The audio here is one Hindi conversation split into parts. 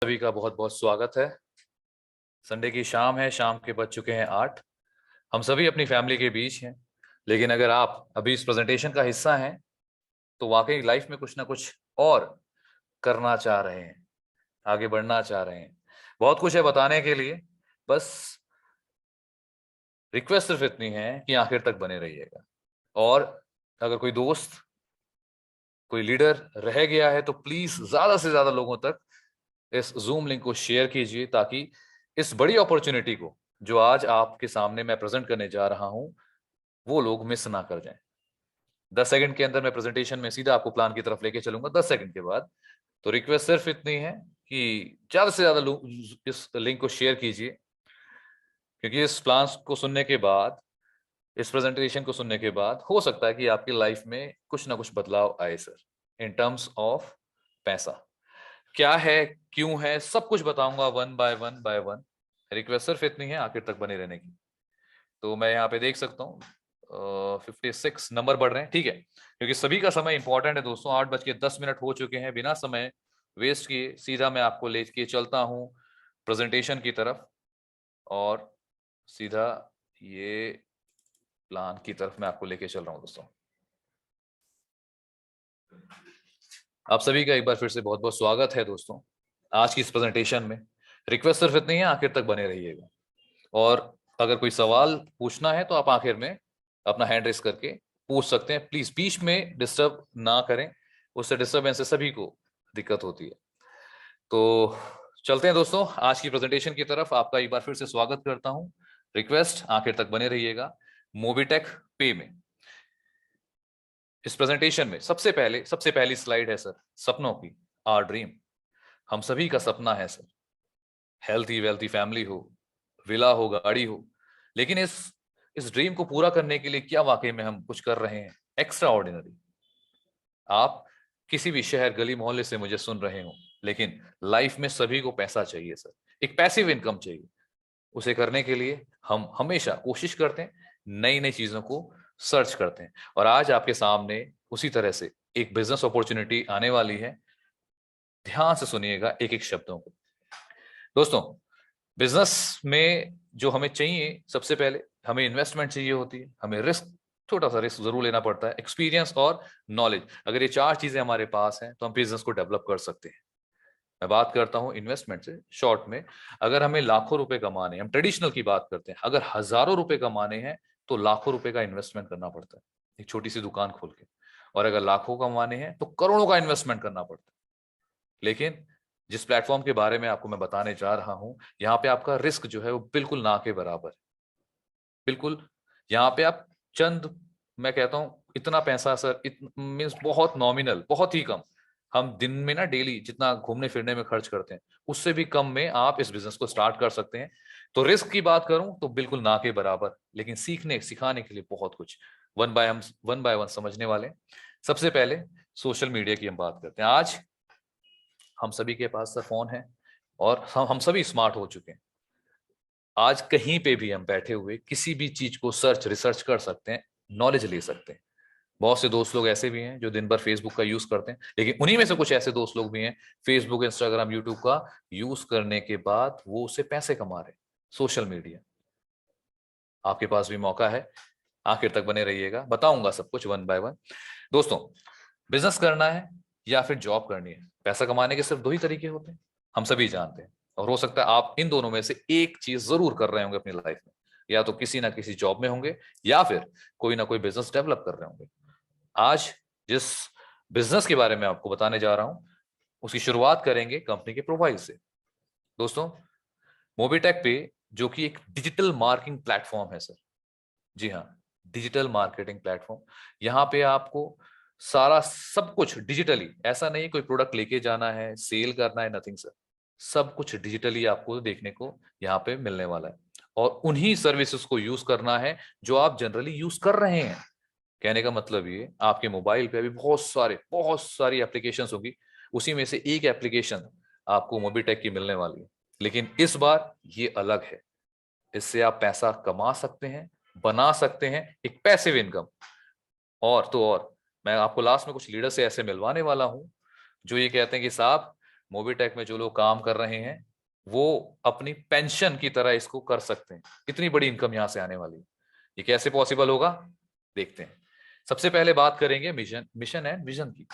सभी का बहुत बहुत स्वागत है। संडे की शाम है, शाम के बज चुके हैं 8। हम सभी अपनी फैमिली के बीच हैं, लेकिन अगर आप अभी इस प्रेजेंटेशन का हिस्सा हैं तो वाकई लाइफ में कुछ ना कुछ और करना चाह रहे हैं, आगे बढ़ना चाह रहे हैं। बहुत कुछ है बताने के लिए, बस रिक्वेस्ट सिर्फ इतनी है कि आखिर तक बने रहिएगा। और अगर कोई दोस्त, कोई लीडर रह गया है तो प्लीज ज्यादा से ज्यादा लोगों तक इस जूम लिंक को शेयर कीजिए, ताकि इस बड़ी अपॉर्चुनिटी को जो आज आपके सामने मैं प्रेजेंट करने जा रहा हूं वो लोग मिस ना कर जाएं। 10 सेकंड के अंदर मैं प्रेजेंटेशन में सीधा आपको प्लान की तरफ लेके चलूंगा, 10 सेकंड के बाद। तो रिक्वेस्ट सिर्फ इतनी है कि ज्यादा से ज्यादा लोग इस लिंक को शेयर कीजिए, क्योंकि इस प्लान को सुनने के बाद, इस प्रेजेंटेशन को सुनने के बाद हो सकता है कि आपकी लाइफ में कुछ ना कुछ बदलाव आए सर, इन टर्म्स ऑफ पैसा। क्या है, क्यों है, सब कुछ बताऊंगा वन बाय वन। रिक्वेस्ट सिर्फ इतनी है आखिर तक बने रहने की। तो मैं यहाँ पे देख सकता हूँ 56 नंबर बढ़ रहे हैं, ठीक है, क्योंकि सभी का समय इंपॉर्टेंट है दोस्तों। 8:10 हो चुके हैं। बिना समय वेस्ट किए सीधा मैं आपको लेके चलता हूँ प्रेजेंटेशन की तरफ, और सीधा ये प्लान की तरफ मैं आपको लेके चल रहा हूँ दोस्तों। आप सभी का एक बार फिर से बहुत बहुत स्वागत है दोस्तों आज की इस प्रेजेंटेशन में। रिक्वेस्ट सिर्फ इतनी है, आखिर तक बने रहिएगा। और अगर कोई सवाल पूछना है तो आप आखिर में अपना हैंड रेस करके पूछ सकते हैं। प्लीज बीच में डिस्टर्ब ना करें, उससे डिस्टर्बेंस से सभी को दिक्कत होती है। तो चलते हैं दोस्तों आज की प्रेजेंटेशन की तरफ। आपका एक बार फिर से स्वागत करता हूं। रिक्वेस्ट आखिर तक बने रहिएगा। मोबीटेक पे में इस प्रेजेंटेशन में सबसे पहली स्लाइड है सर, सपनों की, आवर ड्रीम। हम सभी का सपना है सर, हेल्थी वेल्थी फैमिली हो, विला हो, गाड़ी हो। लेकिन इस ड्रीम को पूरा करने के लिए क्या वाकई में हम कुछ कर रहे हैं एक्स्ट्रा ऑर्डिनरी? आप किसी भी शहर गली मोहल्ले से मुझे सुन रहे हो, लेकिन लाइफ में सभी को पैसा चाहिए सर, एक पैसिव इनकम चाहिए। उसे करने के लिए हम हमेशा कोशिश करते हैं, नई नई चीजों को सर्च करते हैं। और आज आपके सामने उसी तरह से एक बिजनेस अपॉर्चुनिटी आने वाली है। ध्यान से सुनिएगा एक एक शब्दों को दोस्तों। बिजनेस में जो हमें चाहिए, सबसे पहले हमें इन्वेस्टमेंट चाहिए होती है, हमें रिस्क, छोटा सा रिस्क जरूर लेना पड़ता है, एक्सपीरियंस और नॉलेज। अगर ये चार चीजें हमारे पास हैं तो हम बिजनेस को डेवलप कर सकते हैं। मैं बात करता हूं इन्वेस्टमेंट से शॉर्ट में। अगर हमें लाखों रुपए कमाने, हम ट्रेडिशनल की बात करते हैं, अगर हजारों रुपए कमाने हैं तो लाखों रुपए का इन्वेस्टमेंट करना पड़ता है, एक छोटी सी दुकान खोल के। और अगर लाखों कमाने हैं तो करोड़ों का इन्वेस्टमेंट करना पड़ता है। लेकिन जिस प्लेटफॉर्म के बारे में आपको मैं बताने जा रहा हूं, यहाँ पे आपका रिस्क जो है वो बिल्कुल ना के बराबर है। बिल्कुल, यहाँ पे आप चंद, मैं कहता हूं इतना पैसा सर, मीन्स बहुत नॉमिनल, बहुत ही कम। हम दिन में ना डेली जितना घूमने फिरने में खर्च करते हैं, उससे भी कम में आप इस बिजनेस को स्टार्ट कर सकते हैं। तो रिस्क की बात करूं तो बिल्कुल ना के बराबर, लेकिन सीखने सिखाने के लिए बहुत कुछ। वन बाय वन समझने वाले। सबसे पहले सोशल मीडिया की हम बात करते हैं। आज हम सभी के पास सर फोन है, और हम सभी स्मार्ट हो चुके हैं। आज कहीं पे भी हम बैठे हुए किसी भी चीज को सर्च रिसर्च कर सकते हैं, नॉलेज ले सकते हैं। बहुत से दोस्त लोग ऐसे भी हैं जो दिन भर फेसबुक का यूज करते हैं, लेकिन उन्हीं में से कुछ ऐसे दोस्त लोग भी हैं फेसबुक, इंस्टाग्राम, यूट्यूब का यूज करने के बाद वो उससे पैसे कमा रहे हैं। सोशल मीडिया, आपके पास भी मौका है। आखिर तक बने रहिएगा, बताऊंगा सब कुछ वन बाय वन। दोस्तों, बिजनेस करना है या फिर जॉब करनी है, पैसा कमाने के सिर्फ दो ही तरीके होते हैं, हम सभी जानते हैं। और हो सकता है आप इन दोनों में से एक चीज जरूर कर रहे होंगे अपनी लाइफ में। या तो किसी ना किसी जॉब में होंगे, या फिर कोई ना कोई बिजनेस डेवलप कर रहे होंगे। आज जिस बिजनेस के बारे में आपको बताने जा रहा हूं, उसकी शुरुआत करेंगे कंपनी के प्रोफाइल से। दोस्तों, मोबीटेक पे, जो कि एक डिजिटल मार्केटिंग प्लेटफॉर्म है सर, जी हाँ, डिजिटल मार्केटिंग प्लेटफॉर्म। यहाँ पे आपको सारा सब कुछ डिजिटली, ऐसा नहीं कोई प्रोडक्ट लेके जाना है, सेल करना है, नथिंग सर। सब कुछ डिजिटली आपको देखने को यहाँ पे मिलने वाला है। और उन्हीं सर्विसेज को यूज करना है जो आप जनरली यूज कर रहे हैं। कहने का मतलब ये, आपके मोबाइल पे अभी बहुत सारी एप्लीकेशंस होगी, उसी में से एक एप्लीकेशन आपको मोबीटेक की मिलने वाली है। लेकिन इस बार ये अलग है। इससे आप पैसा कमा सकते हैं, बना सकते हैं, एक पैसिव इनकम। और तो और, मैं आपको लास्ट में कुछ लीडर से ऐसे मिलवाने वाला हूं जो ये कहते हैं कि साहब, मोबीटेक में जो लोग काम कर रहे हैं वो अपनी पेंशन की तरह इसको कर सकते हैं। इतनी बड़ी इनकम यहां से आने वाली है। ये कैसे पॉसिबल होगा, देखते हैं। सबसे पहले बात करेंगे मिशन एंड विजन की।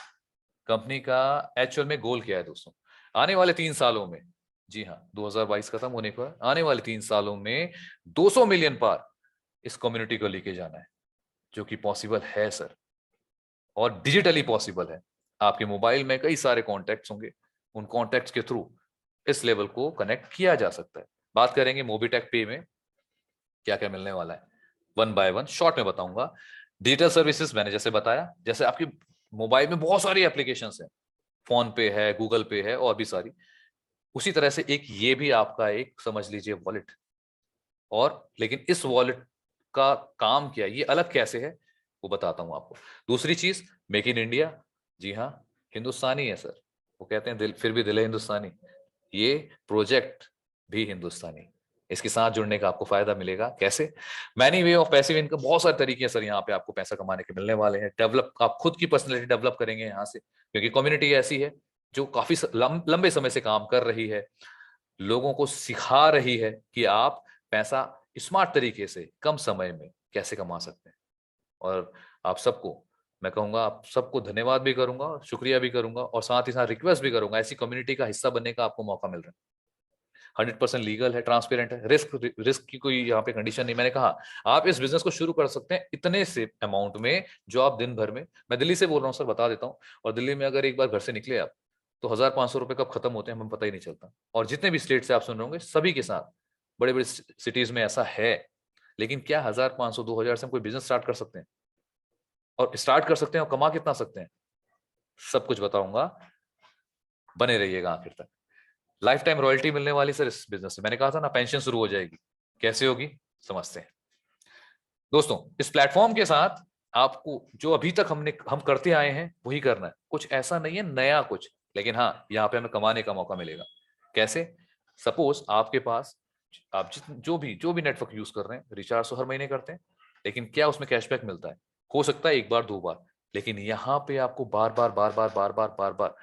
कंपनी का एक्चुअल में गोल क्या है दोस्तों? आने वाले 3 सालों में, जी हाँ 2022 खत्म होने पर आने वाले 3 सालों में 200 मिलियन पार इस कम्युनिटी को लेके जाना है, जो कि पॉसिबल है सर, और डिजिटली पॉसिबल है। आपके मोबाइल में कई सारे कॉन्टैक्ट्स होंगे, उन कॉन्टैक्ट्स के थ्रू इस लेवल को कनेक्ट किया जा सकता है। बात करेंगे मोबीटेक पे में क्या क्या मिलने वाला है, वन बाय वन शॉर्ट में बताऊंगा। डिजिटल सर्विसेज मैंने जैसे बताया, जैसे आपकी मोबाइल में बहुत सारी एप्लीकेशंस हैं, फोन पे है, गूगल पे है और भी सारी, उसी तरह से एक ये भी आपका एक समझ लीजिए वॉलेट। और लेकिन इस वॉलेट का काम क्या है, ये अलग कैसे है, वो बताता हूं आपको। दूसरी चीज, मेक इन इंडिया। जी हाँ, हिंदुस्तानी है सर, वो कहते हैं दिल फिर भी दिल है हिंदुस्तानी। ये प्रोजेक्ट भी हिंदुस्तानी, इसके साथ जुड़ने का आपको फायदा मिलेगा। कैसे? Many way of passive income, बहुत सारे तरीके हैं सर यहाँ पे आपको पैसा कमाने के मिलने वाले हैं। डेवलप, आप खुद की पर्सनैलिटी डेवलप करेंगे यहाँ से, क्योंकि कम्युनिटी ऐसी है जो काफी लंबे समय से काम कर रही है, लोगों को सिखा रही है कि आप पैसा स्मार्ट तरीके से कम समय में कैसे कमा सकते हैं। और आप सबको मैं कहूंगा, आप सबको धन्यवाद भी करूंगा और शुक्रिया भी करूंगा, और साथ ही साथ रिक्वेस्ट भी करूंगा, ऐसी कम्युनिटी का हिस्सा बनने का आपको मौका मिल रहा है। 100% लीगल है, ट्रांसपेरेंट है, रिस्क की कोई यहाँ पे कंडीशन नहीं। मैंने कहा आप इस बिजनेस को शुरू कर सकते हैं इतने से अमाउंट में जो आप दिन भर में, मैं दिल्ली से बोल रहा हूँ सर, बता देता हूँ, और दिल्ली में अगर एक बार घर से निकले आप, तो 1,500 रुपए कब खत्म होते हैं हमें पता ही नहीं चलता। और जितने भी स्टेट से आप सुन रहे होंगे सभी के साथ, बड़े बड़े सिटीज में ऐसा है। लेकिन क्या 1,500 2,000 से हम कोई बिजनेस स्टार्ट कर सकते हैं? और स्टार्ट कर सकते हैं और कमा कितना सकते हैं, सब कुछ बताऊंगा, बने रहिएगा आखिर तक। लाइफ टाइम रॉयल्टी मिलने वाली सर इस बिजनेस से, मैंने कहा था ना पेंशन शुरू हो जाएगी। कैसे होगी समझते हैं दोस्तों। इस प्लेटफॉर्म के साथ आपको जो अभी तक हम करते आए हैं वही करना है, कुछ ऐसा नहीं है नया कुछ, लेकिन हाँ यहाँ पे हमें कमाने का मौका मिलेगा। कैसे? सपोज आपके पास, आप जो भी नेटवर्क यूज कर रहे हैं, रिचार्ज तो हर महीने करते हैं, लेकिन क्या उसमें कैशबैक मिलता है? हो सकता है एक बार दो बार, लेकिन यहाँ पे आपको बार बार बार बार बार बार बार बार,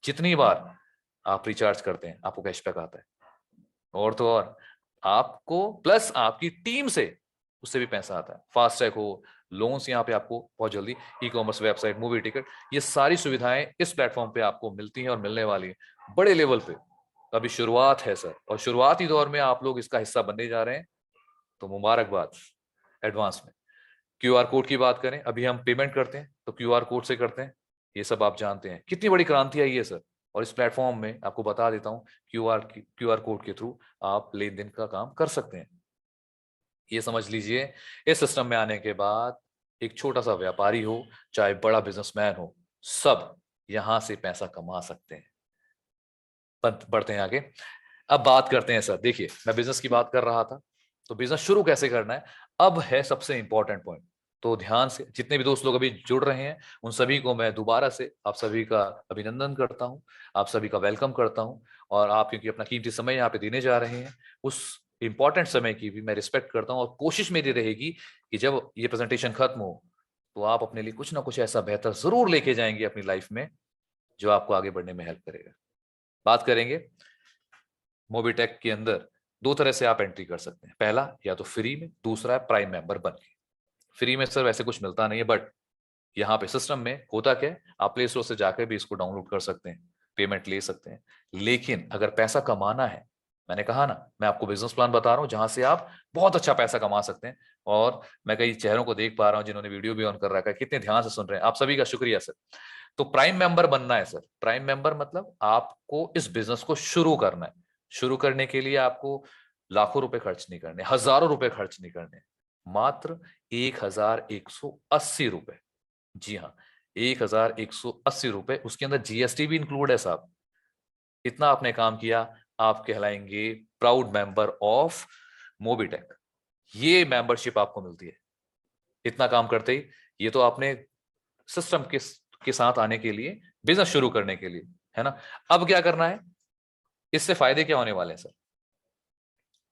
जितनी बार आप रिचार्ज करते हैं आपको कैशबैक आता है। और तो और आपको प्लस आपकी टीम से उससे भी पैसा आता है। फास्ट ट्रैक हो, लोन्स यहाँ पे आपको बहुत जल्दी, e commerce website, movie ticket, ये सारी सुविधाएं इस प्लेटफॉर्म पे आपको मिलती हैं और मिलने वाली है बड़े लेवल पे। अभी शुरुआत है सर, और शुरुआती दौर में आप लोग इसका हिस्सा बनने जा रहे हैं, तो मुबारकबाद एडवांस में। क्यूआर कोड की बात करें, अभी हम पेमेंट करते हैं तो क्यूआर कोड से करते हैं, ये सब आप जानते हैं। कितनी बड़ी क्रांति आई है सर, और इस प्लेटफॉर्म में आपको बता देता हूं, क्यूआर कोड के थ्रू आप लेन देन का काम कर सकते हैं। ये समझ लीजिए, इस सिस्टम में आने के बाद एक छोटा सा व्यापारी हो चाहे बड़ा बिजनेसमैन हो, सब यहां से पैसा कमा सकते हैं। बढ़ते हैं आगे। अब बात करते हैं सर, देखिए मैं बिजनेस की बात कर रहा था, तो बिजनेस शुरू कैसे करना है अब है सबसे इंपॉर्टेंट पॉइंट। तो ध्यान से, जितने भी दोस्त लोग अभी जुड़ रहे हैं उन सभी को मैं दोबारा से आप सभी का अभिनंदन करता हूं, आप सभी का वेलकम करता हूं। और आप क्योंकि अपना कीमती समय यहाँ पे देने जा रहे हैं, उस इंपॉर्टेंट समय की भी मैं रिस्पेक्ट करता हूं, और कोशिश मेरी रहेगी कि जब ये प्रेजेंटेशन खत्म हो तो आप अपने लिए कुछ ना कुछ ऐसा बेहतर जरूर लेके जाएंगे अपनी लाइफ में, जो आपको आगे बढ़ने में हेल्प करेगा। बात करेंगे मोबीटेक के अंदर, दो तरह से आप एंट्री कर सकते हैं, पहला या तो फ्री में, दूसरा है प्राइम मेंबर बन के। फ्री में सर वैसे कुछ मिलता नहीं है, बट यहाँ पे सिस्टम में होता क्या है, आप प्ले स्टोर से जाकर भी इसको डाउनलोड कर सकते हैं, पेमेंट ले सकते हैं। लेकिन अगर पैसा कमाना है, मैंने कहा ना मैं आपको बिजनेस प्लान बता रहा हूँ जहां से आप बहुत अच्छा पैसा कमा सकते हैं। और मैं कई चेहरों को देख पा रहा हूँ जिन्होंने वीडियो भी ऑन कर रखा है, कितने ध्यान से सुन रहे हैं, आप सभी का शुक्रिया सर। तो प्राइम मेंबर बनना है सर, प्राइम मेंबर मतलब आपको इस बिजनेस को शुरू करना है। शुरू करने के लिए आपको लाखों रुपए खर्च नहीं करने, हजारों रुपए खर्च नहीं करने, मात्र 1,180 रुपए। जी हाँ, 1,180 रुपए, उसके अंदर जीएसटी भी इंक्लूड है साहब। इतना आपने काम किया, आप कहलाएंगे प्राउड मेंबर ऑफ मोबीटेक। ये मेंबरशिप आपको मिलती है इतना काम करते ही। ये तो आपने सिस्टम के साथ आने के लिए, बिजनेस शुरू करने के लिए, है ना। अब क्या करना है, इससे फायदे क्या होने वाले हैं सर?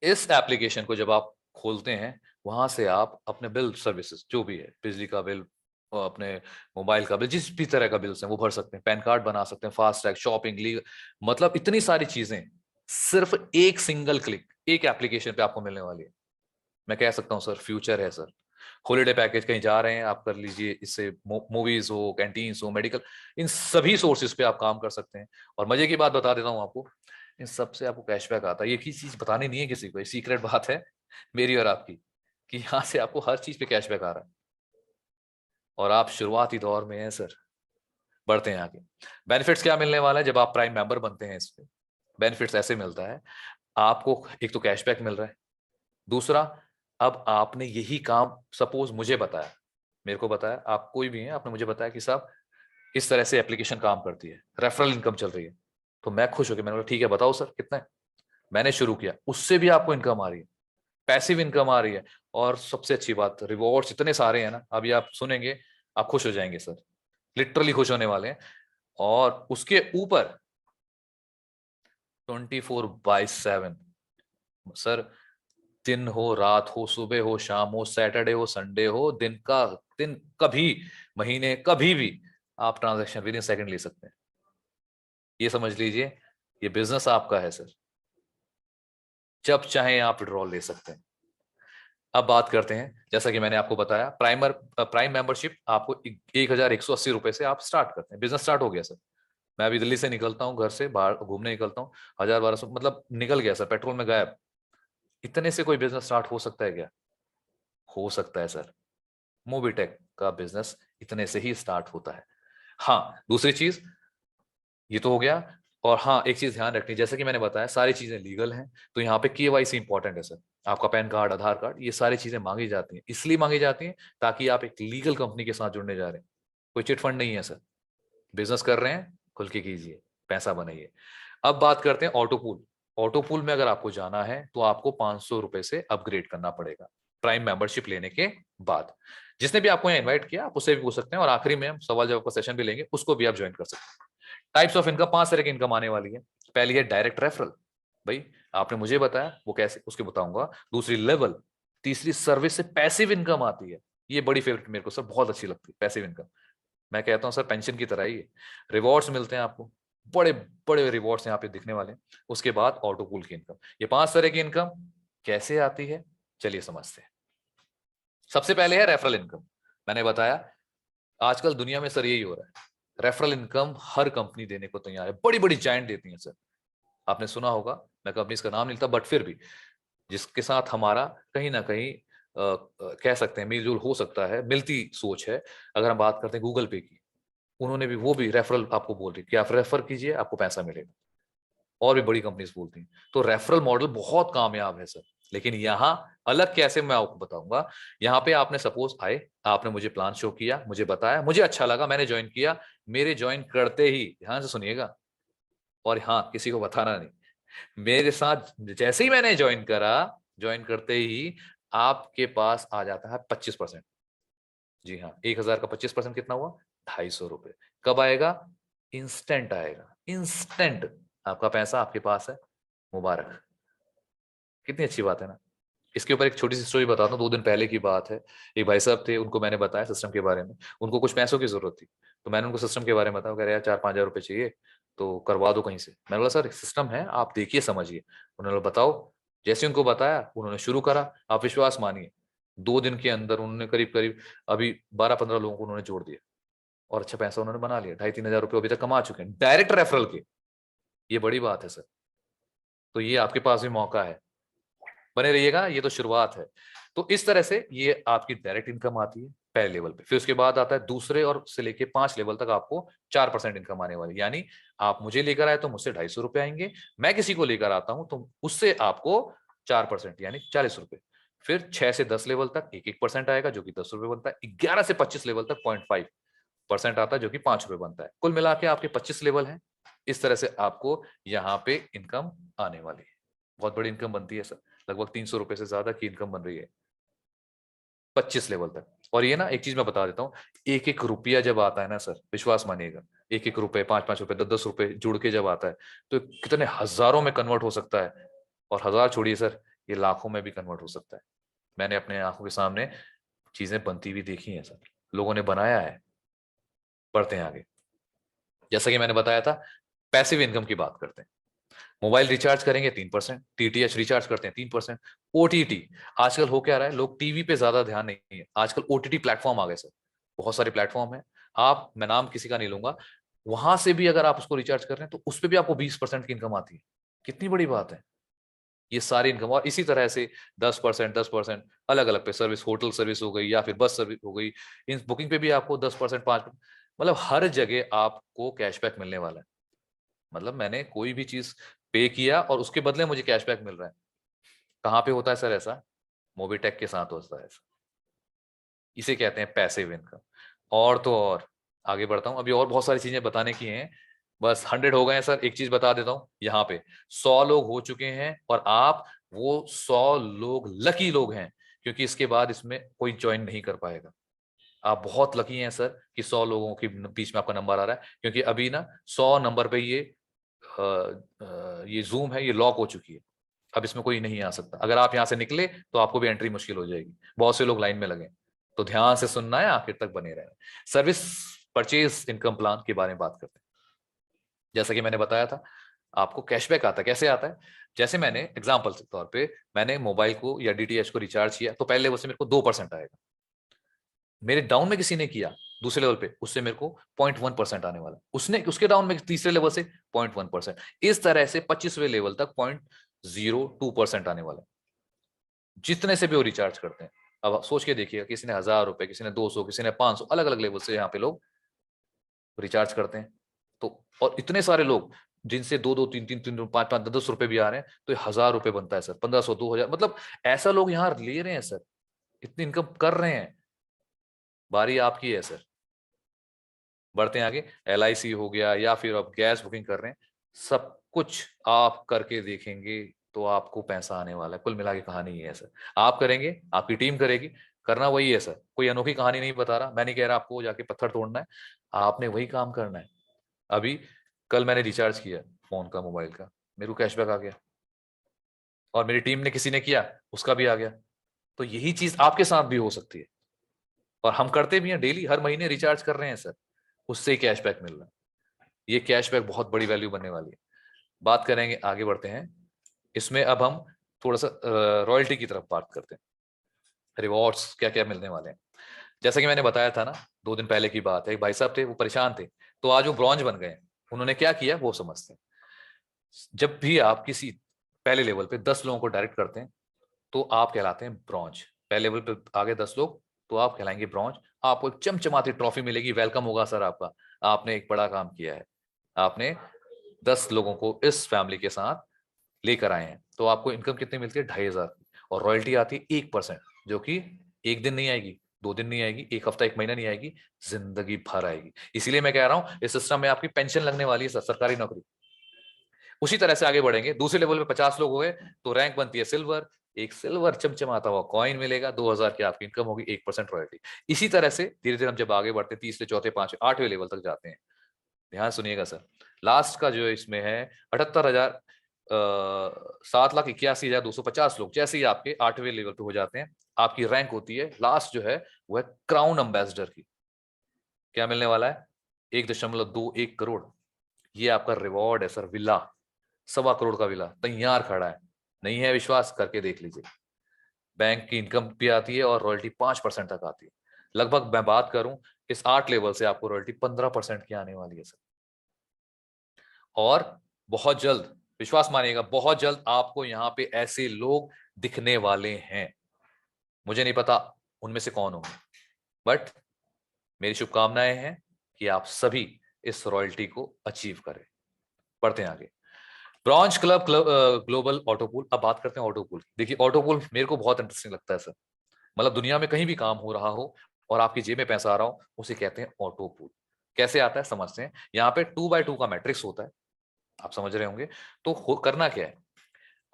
इस एप्लीकेशन को जब आप खोलते हैं, वहां से आप अपने बिल सर्विसेज जो भी है, बिजली का बिल, अपने मोबाइल का बिल, जिस भी तरह का बिल्स है वो भर सकते हैं, पैन कार्ड बना सकते हैं, फास्ट ट्रैक, शॉपिंग, लीग, मतलब इतनी सारी चीजें सिर्फ एक सिंगल क्लिक, एक एप्लीकेशन पे आपको मिलने वाली है। मैं कह सकता हूँ सर फ्यूचर है सर। हॉलीडे पैकेज कहीं जा रहे हैं आप कर लीजिए इससे, मूवीज हो, कैंटीन्स हो, मेडिकल, इन सभी सोर्सेज पे आप काम कर सकते हैं। और मजे की बात बता देता हूँ आपको, इन सबसे आपको कैशबैक आता है। ये की चीज बतानी नहीं है किसी को, ये सीक्रेट बात है मेरी और आपकी, कि यहाँ से आपको हर चीज पे कैशबैक आ रहा है। और आप शुरुआती दौर में हैं सर, बढ़ते हैं आगे। बेनिफिट्स क्या मिलने वाला है जब आप प्राइम मेंबर बनते हैं इस पे? बेनिफिट्स ऐसे मिलता है आपको, एक तो कैशबैक मिल रहा है, दूसरा अब आपने यही काम सपोज मुझे बताया, मेरे को बताया, आप कोई भी हैं, आपने मुझे बताया कि साहब इस तरह से एप्लीकेशन काम करती है, रेफरल इनकम चल रही है, तो मैं खुश हो गया, मैंने बोला ठीक है बताओ सर कितना है। मैंने शुरू किया, उससे भी आपको इनकम आ रही है, पैसिव इनकम आ रही है। और सबसे अच्छी बात, रिवॉर्ड्स इतने सारे हैं ना, अभी आप सुनेंगे आप खुश हो जाएंगे सर, लिटरली खुश होने वाले हैं। और उसके ऊपर 24/7 सर, दिन हो, रात हो, सुबह हो, शाम हो, सैटरडे हो, संडे हो, दिन कभी, महीने कभी भी आप ट्रांजैक्शन विद इन सेकंड ले सकते हैं। ये समझ लीजिए ये बिजनेस आपका है सर, जब चाहें आप विड्रॉल ले सकते हैं। अब बात करते हैं, जैसा कि मैंने आपको बताया, प्राइम मेंबरशिप आपको 1180 रुपए से आप स्टार्ट करते हैं, बिजनेस स्टार्ट हो गया सर। मैं अभी दिल्ली से निकलता हूँ, घर से बाहर घूमने निकलता हूँ, 1000-1200 मतलब निकल गया सर, पेट्रोल में गायब। इतने से कोई बिजनेस स्टार्ट हो सकता है क्या? हो सकता है सर, मोबीटेक का बिजनेस इतने से ही स्टार्ट होता है। हाँ, दूसरी चीज ये तो हो गया। और हाँ, एक चीज ध्यान रखनी, जैसे कि मैंने बताया सारी चीजें लीगल हैं, तो यहाँ पे केवाईसी इंपॉर्टेंट है सर। आपका पैन कार्ड, आधार कार्ड, ये सारी चीजें मांगी जाती हैं, इसलिए मांगी जाती हैं ताकि आप एक लीगल कंपनी के साथ जुड़ने जा रहे हैं। कोई चिट फंड नहीं है सर, बिजनेस कर रहे हैं, खुल के कीजिए, पैसा बनाइए। अब बात करते हैं ऑटो पूल। ऑटो पूल में अगर आपको जाना है तो आपको 500 रुपए से अपग्रेड करना पड़ेगा प्राइम मेंबरशिप लेने के बाद। जिसने भी आपको यहाँ इन्वाइट किया आप उससे भी पूछ सकते हैं, और आखिरी में हम सवाल जवाब का सेशन भी लेंगे, उसको भी आप ज्वाइन कर सकते हैं। टाइप्स ऑफ इनकम, 5 तरह की इनकम आने वाली है। पहली है डायरेक्ट रेफरल, भाई आपने मुझे बताया वो कैसे, उसके बताऊंगा। दूसरी लेवल, तीसरी सर्विस से पैसिव इनकम आती है, ये बड़ी फेवरेट मेरे को सर, बहुत अच्छी लगती है पैसिव इनकम। मैं कहता हूं सर पेंशन की तरह ही है, रिवॉर्ड्स मिलते हैं आपको, बड़े बड़े रिवॉर्ड्स यहाँ पे दिखने वाले हैं। उसके बाद ऑटो पूल की इनकम, ये 5 तरह की इनकम कैसे आती है चलिए समझते हैं। सबसे पहले है रेफरल इनकम। मैंने बताया आजकल दुनिया में सर यही हो रहा है, रेफरल इनकम हर कंपनी देने को तैयार है, बड़ी बड़ी जायंट देती है सर। आपने सुना होगा, मैं कंपनी का नाम नहीं लेता, बट फिर भी जिसके साथ हमारा कहीं ना कहीं कह सकते हैं मेलजोल हो सकता है, मिलती सोच है। अगर हम बात करते हैं गूगल पे की, उन्होंने भी, वो भी रेफरल आपको बोल रही कि आप रेफर कीजिए आपको पैसा मिलेगा। और भी बड़ी कंपनीज बोलती हैं, तो रेफरल मॉडल बहुत कामयाब है सर। लेकिन यहाँ अलग कैसे, मैं आपको बताऊंगा। यहाँ पे आपने सपोज आए, आपने मुझे प्लान शो किया, मुझे बताया, मुझे अच्छा लगा, मैंने ज्वाइन किया। मेरे ज्वाइन करते ही, ध्यान से सुनिएगा, और हाँ किसी को बताना नहीं, मेरे साथ जैसे ही मैंने ज्वाइन करा, ज्वाइन करते ही आपके पास आ जाता है 25%। जी हाँ, 1000 का 25% कितना हुआ? 250 रुपए। कब आएगा? इंस्टेंट आएगा, इंस्टेंट आपका पैसा आपके पास है, मुबारक। कितनी अच्छी बात है ना। इसके ऊपर एक छोटी सी स्टोरी बताता हूँ, 2 दिन पहले की बात है। एक भाई साहब थे, उनको मैंने बताया सिस्टम के बारे में, उनको कुछ पैसों की जरूरत थी, तो मैंने उनको सिस्टम के बारे में बताया। कह रहे यार 4-5 हज़ार रुपये चाहिए, तो करवा दो कहीं से। मैंने बोला सर सिस्टम है, आप देखिए समझिए। उन्होंने बोला बताओ। जैसे उनको बताया उन्होंने शुरू करा, आप विश्वास मानिए 2 दिन के अंदर उन्होंने करीब करीब अभी 12-15 लोगों को उन्होंने जोड़ दिया, और अच्छा पैसा उन्होंने बना लिया, 2,500-3,000 रुपये अभी तक कमा चुके हैं डायरेक्ट रेफरल के। ये बड़ी बात है सर, तो ये आपके पास भी मौका है, बने रहिएगा, ये तो शुरुआत है। तो इस तरह से ये आपकी डायरेक्ट इनकम आती है पहले लेवल पे। फिर उसके बाद आता है दूसरे और से लेके 5 लेवल तक आपको 4% इनकम आने वाली, यानी आप मुझे लेकर आए तो मुझसे 250 रुपए आएंगे, मैं किसी को लेकर आता हूं तो उससे आपको 4% यानी 40 रुपए। फिर 6 से 10 लेवल तक 1-1% आएगा जो कि 10 रुपए बनता है। 11 से 25 लेवल तक 0.5% आता है जो कि 5 रुपए बनता है। कुल मिला के आपके 25 लेवल हैं। इस तरह से आपको यहाँ पे इनकम आने वाली है, बहुत बड़ी इनकम बनती है सर, लगभग 300 रुपए से ज्यादा की इनकम बन रही है 25 लेवल तक। और ये ना एक चीज मैं बता देता हूँ, एक एक रुपया जब आता है ना सर, विश्वास मानिएगा, एक एक रुपए, 5-5 रुपए, 10-10 रुपए जुड़ के जब आता है तो कितने हजारों में कन्वर्ट हो सकता है। और हजार छोड़िए सर, ये लाखों में भी कन्वर्ट हो सकता है। मैंने अपने आंखों के सामने चीजें बनती हुई देखी हैं सर। लोगों ने बनाया है। बढ़ते हैं आगे। जैसा कि मैंने बताया था, पैसिव इनकम की बात करते हैं। मोबाइल रिचार्ज करेंगे 3%, टीटीएच रिचार्ज करते हैं 3%, ओटीटी। आजकल हो क्या रहा है, लोग टीवी पे ज्यादा ध्यान नहीं है, आजकल ओटीटी प्लेटफॉर्म आ गए सर। बहुत सारे प्लेटफॉर्म है। आप, मैं नाम किसी का नहीं लूंगा, वहां से भी अगर आप उसको रिचार्ज कर रहे हैं तो उस पर भी आपको 20% की इनकम आती है। कितनी बड़ी बात है। ये सारी इनकम, और इसी तरह से 10% अलग अलग पे सर्विस, होटल सर्विस हो गई या फिर बस सर्विस हो गई, इन बुकिंग पे भी आपको 10%, 5%, मतलब हर जगह आपको कैशबैक मिलने वाला है। मतलब मैंने कोई भी चीज पे किया और उसके बदले मुझे कैशबैक मिल रहा है। कहाँ पे होता है सर ऐसा? मोबीटेक के साथ होता है ऐसा। इसे कहते हैं पैसिव इनकम। और तो और आगे बढ़ता हूँ, अभी और बहुत सारी चीजें बताने की हैं। बस 100 हो गए हैं सर। एक चीज बता देता हूँ, यहाँ पे 100 लोग हो चुके हैं और आप वो 100 लोग लकी लोग हैं, क्योंकि इसके बाद इसमें कोई ज्वाइन नहीं कर पाएगा। आप बहुत लकी हैं सर कि 100 लोगों के बीच में आपका नंबर आ रहा है, क्योंकि अभी ना 100 नंबर पे ये जूम है, ये लॉक हो चुकी है। अब इसमें कोई नहीं आ सकता। अगर आप यहाँ से निकले तो आपको भी एंट्री मुश्किल हो जाएगी। बहुत से लोग लाइन में लगे। तो ध्यान से सुनना है, आखिर तक बने रहना। सर्विस परचेज इनकम प्लान के बारे में बात करते हैं। जैसा कि मैंने बताया था, आपको कैशबैक आता है। कैसे आता है? जैसे मैंने एग्जाम्पल के तौर पे, मैंने मोबाइल को या डीटीएच को रिचार्ज किया तो पहले लेवल से मेरे को 2% आएगा। मेरे डाउन में किसी ने किया दूसरे लेवल पे, उससे मेरे को 0.1% आने वाला। उसने उसके डाउन में तीसरे लेवल से 0.1%। इस तरह से 25वें लेवल तक 0.02% आने वाला है, जितने से भी वो रिचार्ज करते हैं। अब आप सोच के देखिएगा, किसी ने 1000 रुपए, किसी ने 200, किसी ने 500, अलग अलग लेवल से यहाँ पे लोग रिचार्ज करते हैं। तो और इतने सारे लोग जिनसे 2-2, 3-3, 5-5, 10-10 रुपए भी आ रहे हैं, तो 1000 रुपए बनता है सर। 1500, 2000, मतलब ऐसा लोग यहाँ ले रहे हैं सर, इतनी इनकम कर रहे हैं। बारी आपकी है सर। बढ़ते हैं आगे। LIC हो गया, या फिर आप गैस बुकिंग कर रहे हैं, सब कुछ आप करके देखेंगे तो आपको पैसा आने वाला है। कुल मिला के कहानी ये है सर। आप करेंगे, आपकी टीम करेगी, करना वही है सर। कोई अनोखी कहानी नहीं बता रहा, मैं नहीं कह रहा आपको जाके पत्थर तोड़ना है। आपने वही काम करना है। अभी कल मैंने रिचार्ज किया फोन का, मोबाइल का, मेरे को कैशबैक आ गया। और मेरी टीम ने, किसी ने किया, उसका भी आ गया। तो यही चीज आपके साथ भी हो सकती है। और हम करते भी हैं, डेली हर महीने रिचार्ज कर रहे हैं सर, उससे ही कैशबैक मिल रहा है। ये कैशबैक बहुत बड़ी वैल्यू बनने वाली है। बात करेंगे, आगे बढ़ते हैं। इसमें अब हम थोड़ा सा रॉयल्टी की तरफ बात करते हैं। रिवॉर्ड्स क्या क्या मिलने वाले हैं। जैसा कि मैंने बताया था ना, 2 दिन पहले की बात है, एक भाई साहब थे, वो परेशान थे, तो आज वो ब्रॉन्ज बन गए। उन्होंने क्या किया वो समझते हैं। जब भी आप किसी पहले लेवल पे 10 लोगों को डायरेक्ट करते हैं तो आप कहलाते हैं ब्रॉन्ज। पहले लेवल पे आगे 10 लोग तो आप कहलाएंगे ब्रॉन्ज। आपको एक चमचमाती ट्रॉफी मिलेगी, वेलकम होगा सर आपका। आपने एक बड़ा काम किया है, आपने 10 लोगों को इस फैमिली के साथ लेकर आए हैं। तो आपको इनकम कितनी मिलती है? 2500 की। और रॉयल्टी आती है 1%, जो कि एक दिन नहीं आएगी, 2 दिन नहीं आएगी, एक हफ्ता, एक महीना नहीं आएगी, जिंदगी भर आएगी। इसीलिए मैं कह रहा हूं, इस सिस्टम में आपकी पेंशन लगने वाली है, सरकारी नौकरी। उसी तरह से आगे बढ़ेंगे, दूसरे लेवल पे 50 लोग हो गए तो रैंक बनती है सिल्वर। एक सिल्वर चमचमाता हुआ कॉइन मिलेगा, 2000 की आपकी इनकम होगी, 1% रॉयल्टी। इसी तरह से धीरे धीरे हम जब आगे बढ़ते हैं, तीसरे, चौथे, पांचवें, 8वें लेवल तक जाते हैं। ध्यान सुनिएगा सर। लास्ट का जो इसमें है 78,000, 7,81,250 लोग जैसे ही आपके 8वें लेवल पे हो जाते हैं, आपकी रैंक होती है लास्ट जो है वो है क्राउन एम्बेसडर की। क्या मिलने वाला है? 1.21 करोड़। ये आपका रिवॉर्ड है सर। विला, 1.25 करोड़ का विला तैयार खड़ा है। नहीं है विश्वास? करके देख लीजिए। बैंक की इनकम भी आती है और रॉयल्टी 5% तक आती है। लगभग मैं बात करूं, इस 8 लेवल से आपको रॉयल्टी 15% की आने वाली है सर। और बहुत जल्द, विश्वास मानिएगा, बहुत जल्द आपको यहाँ पे ऐसे लोग दिखने वाले हैं। मुझे नहीं पता उनमें से कौन होंगे, बट मेरी शुभकामनाएं हैं कि आप सभी इस रॉयल्टी को अचीव करें। बढ़ते हैं आगे। Bronze club, global autopool. अब बात करते हैं ऑटोपूल। देखिए ऑटोपूल मेरे को बहुत इंटरेस्टिंग लगता है सर। मतलब दुनिया में कहीं भी काम हो रहा हो और आपकी जेब में पैसा आ रहा हो, उसे कहते हैं ऑटोपूल। कैसे आता है समझते हैं। यहाँ पे 2x2 का मैट्रिक्स होता है, आप समझ रहे होंगे। तो करना क्या है,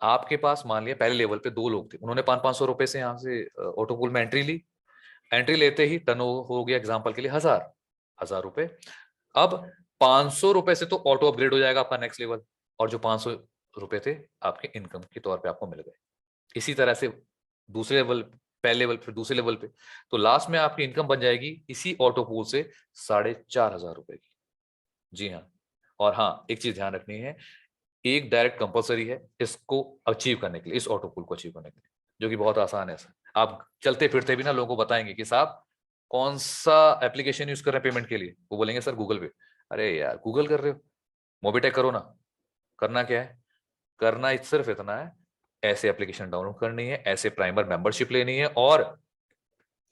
आपके पास मान लिया पहले लेवल पे 2 लोग थे, उन्होंने 500-500 रुपए से यहाँ से ऑटोपूल में एंट्री ली। एंट्री लेते ही टर्न हो गया एग्जाम्पल के लिए 1000 रुपए। अब 500 रुपए से तो ऑटो अपग्रेड हो जाएगा आपका नेक्स्ट लेवल, और जो 500 रुपए थे आपके इनकम के तौर पे आपको मिल गए। इसी तरह से दूसरे लेवल पहले लेवल फिर दूसरे लेवल पे, तो लास्ट में आपकी इनकम बन जाएगी इसी ऑटो पूल से 4,500 रुपए की। जी हाँ। और हाँ, एक चीज ध्यान रखनी है, एक डायरेक्ट कंपलसरी है इसको अचीव करने के लिए, इस ऑटो पूल को अचीव करने के लिए, जो कि बहुत आसान है सर। आप चलते फिरते भी ना लोगों को बताएंगे कि साहब कौन सा एप्लीकेशन यूज कर रहे हैं पेमेंट के लिए, वो बोलेंगे सर गूगल पे। अरे यार गूगल कर रहे हो, मोबिटेक करो ना। करना क्या है, करना सिर्फ इतना है, ऐसे एप्लीकेशन डाउनलोड करनी है, ऐसे प्राइमर मेंबरशिप लेनी है, और